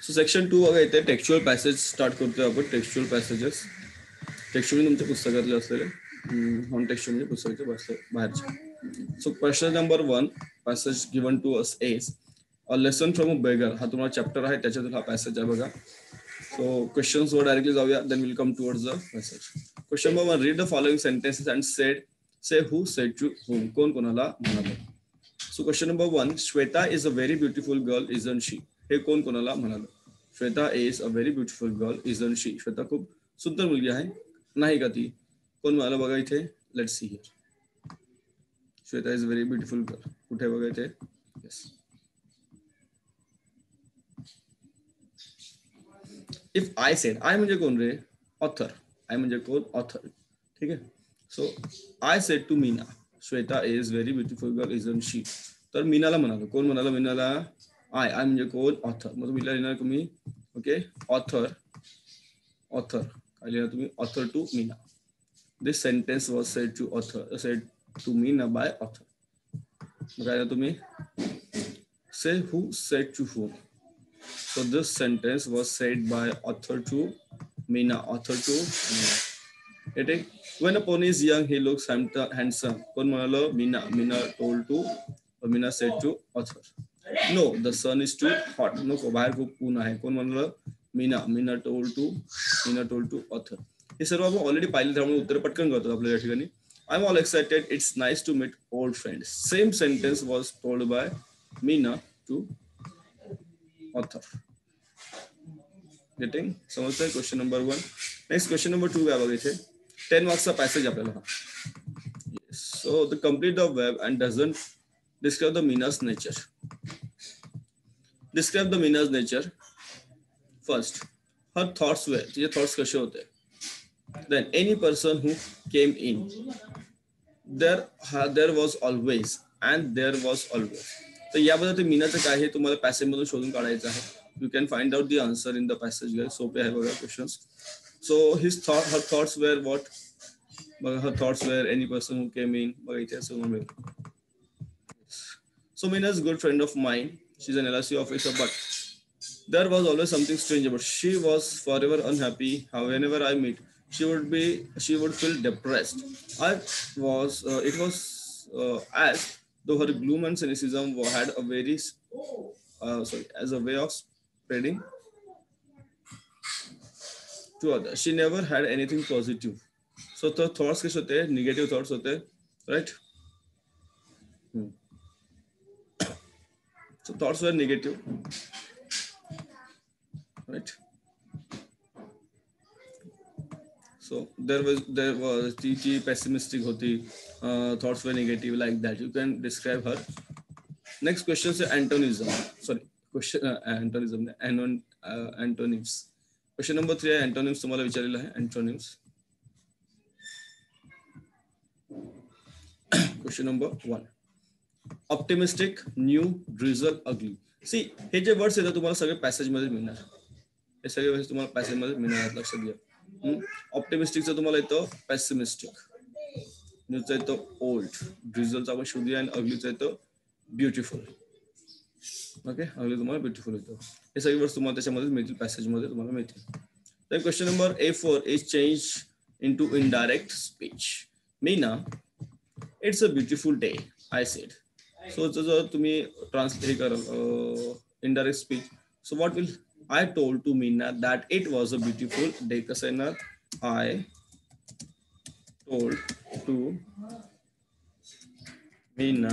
So section 2 बघा इथे textual passage start करतोय आपण. टेक्स्चुअल पॅसेजेस टेक्स्चुअल तुमच्या पुस्तकातले असलेले नॉन टेक्स्चुअल म्हणजे पुस्तकाचे बाहेरचे. So question number 1 passage given to us is a lesson from a beggar. हा तुम्हाला चॅप्टर आहे त्याच्यातून हा पॅसेज आहे बघा. सो क्वेश्चन्स वर डायरेक्टली जाऊया, then will come towards the passage. Question number 1, read the following sentences and say who said to whom. कोण कोणाला म्हणाले. So question number 1, Shweta is a very beautiful girl isn't she. हे कोण कोणाला म्हणालं. Shweta is a very beautiful girl isn't she. Shweta खूप सुंदर मुलगी आहे नाही का ती. कोण म्हणालं बघा इथे. Let's see here. Shweta is a very beautiful girl. कुठे बघा इथे. येस. इफ आय सेड, आय म्हणजे कोण रे. ऑथर. आय म्हणजे कोण. ऑथर. ठीक आहे. So I said to Meena Shweta is very beautiful girl isn't she. तर मीनाला म्हणालो. कोण म्हणाला मीनाला. आय म्हणजे कोण. ऑथर. मग तुम्ही लिहिणार तुम्ही. ओके. ऑथर. ऑथर काय लिहिणार तुम्ही. Author to Meena. This sentence was said to author said to Meena by author. मग काय तुम्ही say who said to whom. So this sentence was said by author to Meena. Author to Meena. It is, when a pony is young, he looks handsome. कोण म्हणालो. Meena. Meena told to, Meena said to author. No, the sun is too hot. नको बाहेर खूप ऊन आहे. कोण म्हणालो. Meena. Meena told to author. हे सर्व आपण ऑलरेडी पाहिले त्यामुळे उत्तर पटकन करतो आपल्या या ठिकाणी. I'm all excited. It's nice to meet old friends. Same sentence was told by Meena to author. Getting समजतंय. Question number 1. Next question number 2 आहे बघा इथे. 10 मार्क्सचा पॅसेज आपल्याला हा. So the complete the web and doesn't describe the Meena's nature. Describe the Meena's nature. First, her thoughts way. तिचे thoughts कसे होते. Then any person who came in. There was always and there was always. तर याबद्दल ते मीनाचं काय हे तुम्हाला passage मधून शोधून काढायचं आहे. You can find out the answer in the passage. सोपे आहे बघा questions. So her thoughts were what. बघा her thoughts were any person who came in. बघा इथे असं म्हणून. So Meena is good friend of mine. She is an LIC officer but there was always something strange about. She was for ever unhappy. whenever I meet she would feel depressed. It was as though her gloom and cynicism had a very as a way of spreading to others. She never had anything positive. So the thoughts कसे होते. Negative thoughts होते. Right. So thoughts were negative. Right. So there was ती pessimistic होती. Thoughts were negative like that. You can describe her. Next question is antonism. Sorry, question antonism. Antonyms. Question number 3 आहे antonyms. तुम्हाला विचारलेला आहे antonyms. Question number 1. Optimistic, new, drizzle, ugly. See, हे जे words येतात तुम्हाला सगळे passage मध्ये मिळणार. हे सगळे वर्ड्स तुम्हाला पॅसेज मध्ये मिळणार. लक्षात घ्या. ऑप्टिमिस्टिकचं तुम्हाला येतं पेसिमिस्टिक. न्यूचं येतं ओल्ड. ड्रिझलचा आपण शोधूया. आणि अगलीचं येतं ब्युटिफुल. ओके. अगली तुम्हाला ब्युटिफुल येतं. हे सगळे वर्ड्स तुम्हाला त्याच्यामध्ये मिळतील. पॅसेज मध्ये तुम्हाला मिळतील. तर question number A4 is change into indirect speech. Meena, it's a beautiful day I said. So जर तुम्ही ट्रान्सलेट कराल indirect speech. So what will I told to Meena that it was a beautiful day. कसं येणार. I told to Meena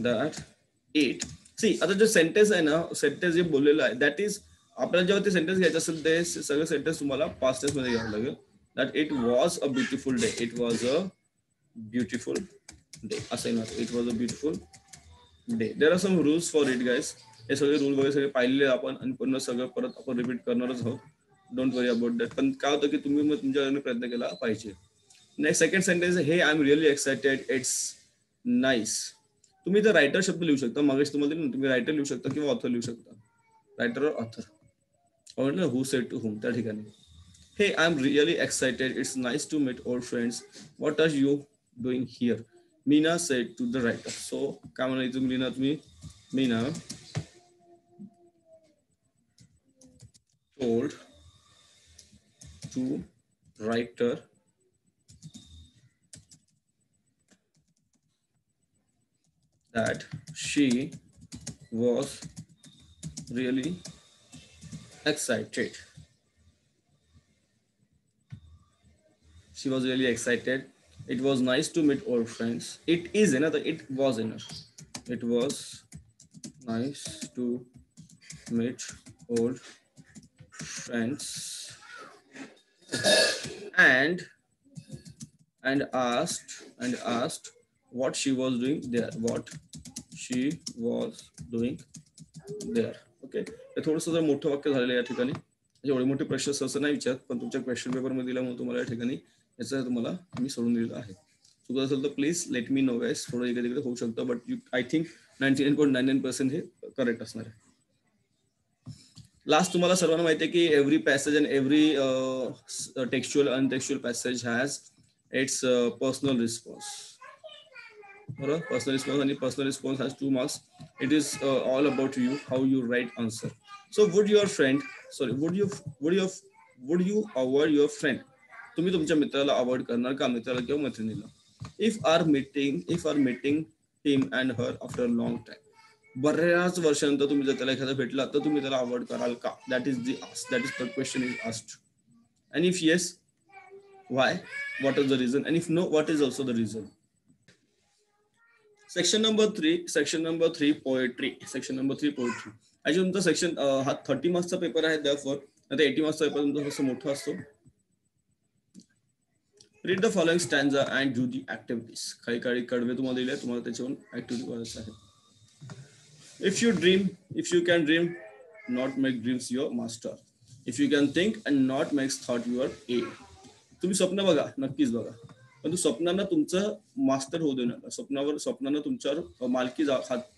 that it. See, आता जे sentence आहे ना, sentence जे बोललेलं आहे दॅट इज आपल्याला जेव्हा ते सेंटेन्स घ्यायचं असेल ते सगळं सेंटेन्स तुम्हाला पास्ट टेन्स मध्ये घ्यावं लागेल. That it was a beautiful day. It was a beautiful day असं येणार. It was a beautiful day. There are some rules for it guys. हे सगळे रूल वगैरे सगळे पाहिलेले आपण आणि पुन्हा सगळं परत आपण रिपीट करणारच आहोत. Don't worry about that. पण काय होतं की तुम्ही मग तुमच्या प्रयत्न केला पाहिजे. नेक्स्ट सेकंड सेंटेन्स हे I am really excited. It's nice. तुम्ही तर रायटर शब्द लिहू शकता. मागेच तुम्हाला तुम्ही रायटर लिहू शकता किंवा ऑथर लिहू शकता. रायटर और ऑथर. म्हटलं हू सेड टू हुम त्या ठिकाणी. Hey I am really excited. It's nice to meet old friends. What are you doing here. Meena said to the writer. So काय म्हणायचं तुम्ही लिहिणार तुम्ही. Meena told to writer that she was really excited. She was really excited. It was nice to meet old friends. It is another. It was enough. It was nice to meet old friends and asked what she was doing there. What she was doing there. Okay. हे थोडंसं जर मोठं वाक्य झालेलं या ठिकाणी एवढे मोठे प्रश्न सहसा नाही विचारत पण तुमच्या क्वेश्चन पेपर मध्ये दिल्यामुळे तुम्हाला या ठिकाणी याचं तुम्हाला मी सोडून दिलेलं आहे. चुकत असेल तर please let me know guys. थोडं इकडे तिकडे होऊ शकतं बट यू आय थिंक 99.99% हे करेक्ट असणार आहे. लास्ट तुम्हाला सर्वांना माहिती आहे की every passage and every textual untextual passage has its personal response. बरोबर. पर्सनल रिस्पॉन्स आणि personal response has 2 marks. It is all about you, how you write answer. So would you avoid your friend? तुम्ही तुमच्या मित्राला avoid करणार का, मित्राला किंवा मैत्रिणीला? If are meeting him and her after a long time. बऱ्याच वर्षानंतर तुम्ही जर त्याला एखादा भेटला तर तुम्ही त्याला अवॉइड कराल का? That is the question is asked. And if yes, why? What is the reason? And if no, what is also the reason? Section number 3 poetry. Actually तुमचा सेक्शन हा 30 मार्क्सचा पेपर आहे. therefore आता 80 मार्क्सचा पेपर तुमचा थोडासा मोठा असतो. Read the following stanza and do the activities. काही कडवे तुम्हाला दिले, तुम्हाला त्याच्यावरून ऍक्टिव्हिटी करायचं आहे. If you can dream, not make dreams your master. If you can think and not make thought your aim. तुम्ही स्वप्न बघा, नक्कीच बघा, पण स्वप्नांना तुमचं मास्टर होऊ देऊ नका. स्वप्नांना तुमच्यावर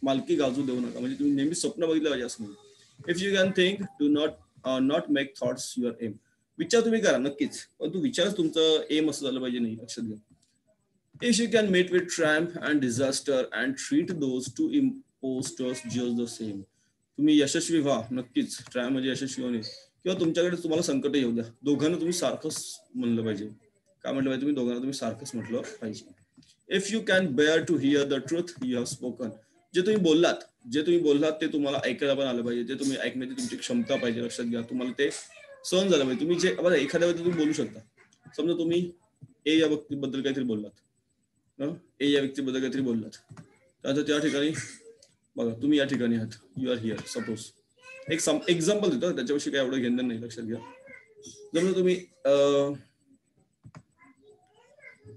मालकी गाजू देऊ नका. म्हणजे तुम्ही नेहमी स्वप्न बघितलं पाहिजे असं नाही. If you can think, do not make thoughts your aim. विचार तुम्ही करा नक्कीच, पण विचारच तुमचं एम असं झालं पाहिजे नाही. लक्षात घ्या. If you can meet with triumph and disaster and treat those two impostors just the same. तुम्ही यशस्वी व्हा नक्कीच. ट्रॅम्प म्हणजे यशस्वी होणे, किंवा तुमच्याकडे तुम्हाला संकट येऊ द्या, दोघांना तुम्ही सारखंच म्हणलं पाहिजे. काय म्हटलं पाहिजे? तुम्ही दोघांना तुम्ही सारखंच म्हटलं पाहिजे. If you can bear to hear the truth you have spoken. जे तुम्ही बोललात ते तुम्हाला ऐकायला पण आलं पाहिजे. ते तुम्ही ऐकण्याची तुमची क्षमता पाहिजे. लक्षात घ्या. तुम्हाला ते सहन झालं पाहिजे. तुम्ही जे एखाद्या वेळी तुम्ही बोलू शकता. समजा तुम्ही ए या व्यक्तीबद्दल काहीतरी बोललात, तर त्या ठिकाणी बघा तुम्ही या ठिकाणी आहात, यू आर हिअर. सपोज एक एक्झाम्पल देतो, त्याच्याविषयी काय एवढं घेणं नाही. लक्षात घ्या. जर तुम्ही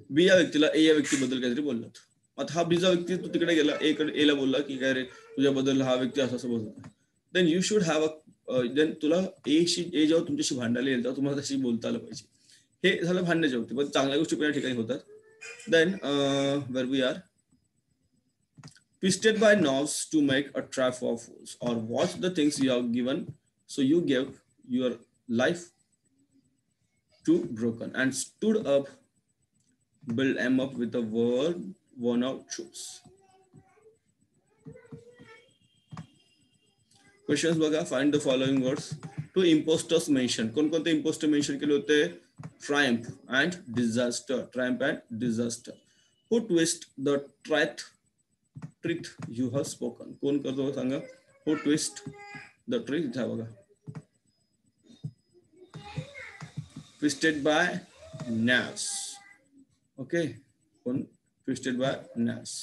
बी या व्यक्तीला ए या व्यक्तीबद्दल काहीतरी बोललात, आता हा बीचा व्यक्ती तू तिकडे गेला, एला बोलला की काय रे तुझ्याबद्दल हा व्यक्ती असं बोलतो. Then you should have then तुला ए जेव्हा तुमच्याशी भांडायला येईल तेव्हा तुम्हाला तशी बोलता आलं पाहिजे. हे झालं भांडण्याच्या व्यक्ती, पण चांगल्या गोष्टी पण या ठिकाणी होतात. Then where we are twisted by knobs to make a trap of fools, or watch the things you have given, so you gave your life to broken and stood up, build them up with the word worn out truths. Questions बघा. Find the following words. Two imposters mentioned. कोणकोणते imposter mention केले होते? Triumph and disaster. Who twist the truth you have spoken. कोण करतो सांगा? Who twist the truth? इथे बघा. Twisted by knobs. Okay. कोण? Twisted by knobs.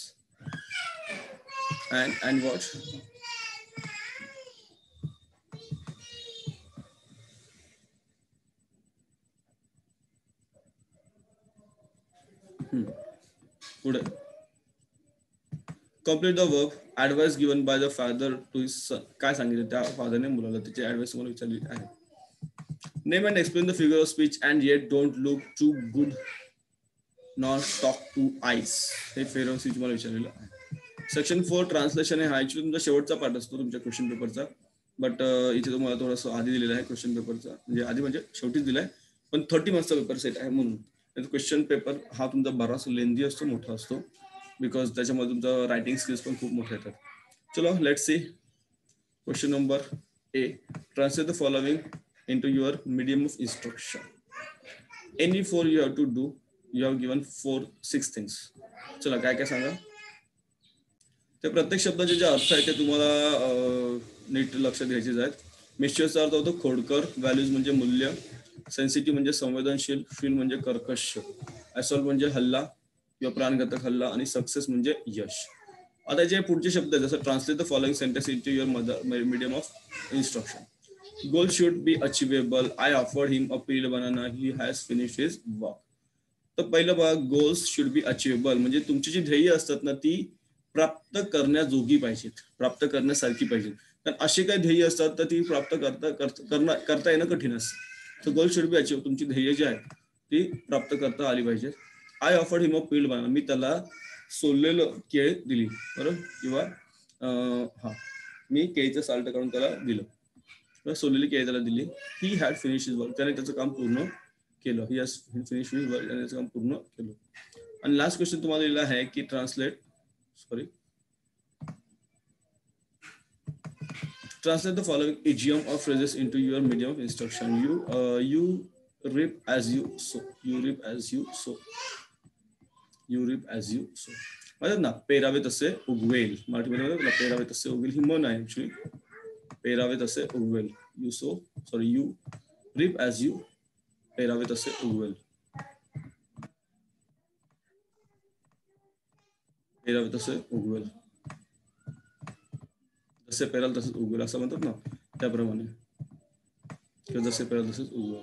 And what? पुढे complete the verb. Advice given by the father to his son. काय सांगितलं त्या फादरने मुलाला? त्याची ऍडवाइस तुम्हाला विचारली आहे. Name and explain the figure of speech and yet don't look too good nor talk too eyes. Hey figure of speech तुम्हाला विचारलेलं आहे. सेक्शन 4 ट्रान्सलेशन आहे. हा ऍक्च्युअली तुमचा शेवटचा पार्ट असतो तुमच्या क्वेश्चन पेपरचा, बट इथे तुम्हाला थोडंसं आधी दिलेलं आहे क्वेश्चन पेपरचा. म्हणजे आधी म्हणजे शेवटीच दिलाय, पण 30 मार्क्सचा पेपर सेट आहे म्हणून. क्वेश्चन पेपर हा तुमचा बराच लेंदी असतो, मोठा असतो, बिकॉज त्याच्यामध्ये तुमचा रायटिंग स्किल्स पण खूप मोठे येतात. चलो let's see. Question number A. Translate the following into your medium of instruction. Any four you have to do. You have given 4-6 things. चला काय काय सांगा. ते प्रत्येक शब्दाचे जे अर्थ आहेत ते तुम्हाला नीट लक्षात घ्यायचे आहेत. मिस्चियसचा अर्थ होतो खोडकर, व्हॅल्यूज म्हणजे मूल्य, सेन्सिटिव्ह म्हणजे संवेदनशील, फील म्हणजे कर्कश, असॉल्ट म्हणजे हल्ला किंवा प्राणघातक हल्ला आणि सक्सेस म्हणजे यश. आता जे पुढचे शब्द आहेत जसं translate the following sentence into your medium of instruction. Goal should be achievable. I offered him a peeled banana. He has finished his work. तर पहिलं बघा, गोल्स शुड बी अचिवेबल म्हणजे तुमची जी ध्येय असतात ना ती प्राप्त करण्याजोगी पाहिजेत, प्राप्त करण्यासारखी पाहिजेत. कारण असे काही ध्येय असतात तर ती प्राप्त करता येणं कठीण असतं. तर गोल शुड बी अचिव्ह. तुमची ध्येय जी आहेत ती प्राप्त करता आली पाहिजे. आय ऑफर्ड हिम अ पील्ड बनाना. मी त्याला सोललेलं केळ दिली, बरोबर, किंवा मी केळीचं साल्ट काढून त्याला दिलं, सोललेली केळी त्याला दिली. He had finish his work. त्याने त्याचं काम पूर्ण केलं. He has finish his work. त्याने त्याचं काम पूर्ण केलं. आणि लास्ट क्वेश्चन तुम्हाला दिलेला आहे की translate the following idiom or phrases into your medium of instruction. You reap as you sow. You reap as you sow. You reap as you sow. म्हणतात ना, पेरावे तसे उगवेल. मराठीमध्ये पेरावे तसे उगवेल ही म्हण आहे ऍक्च्युअली. पेरावे तसे उगवेल. यू reap as you, पेरावे तसे उगवेल. पेरावे तसे उगवेल. जसे पेराल तसेच उगवेल असं म्हणतात ना, त्याप्रमाणे. जसे पेराल तसेच उगवेल.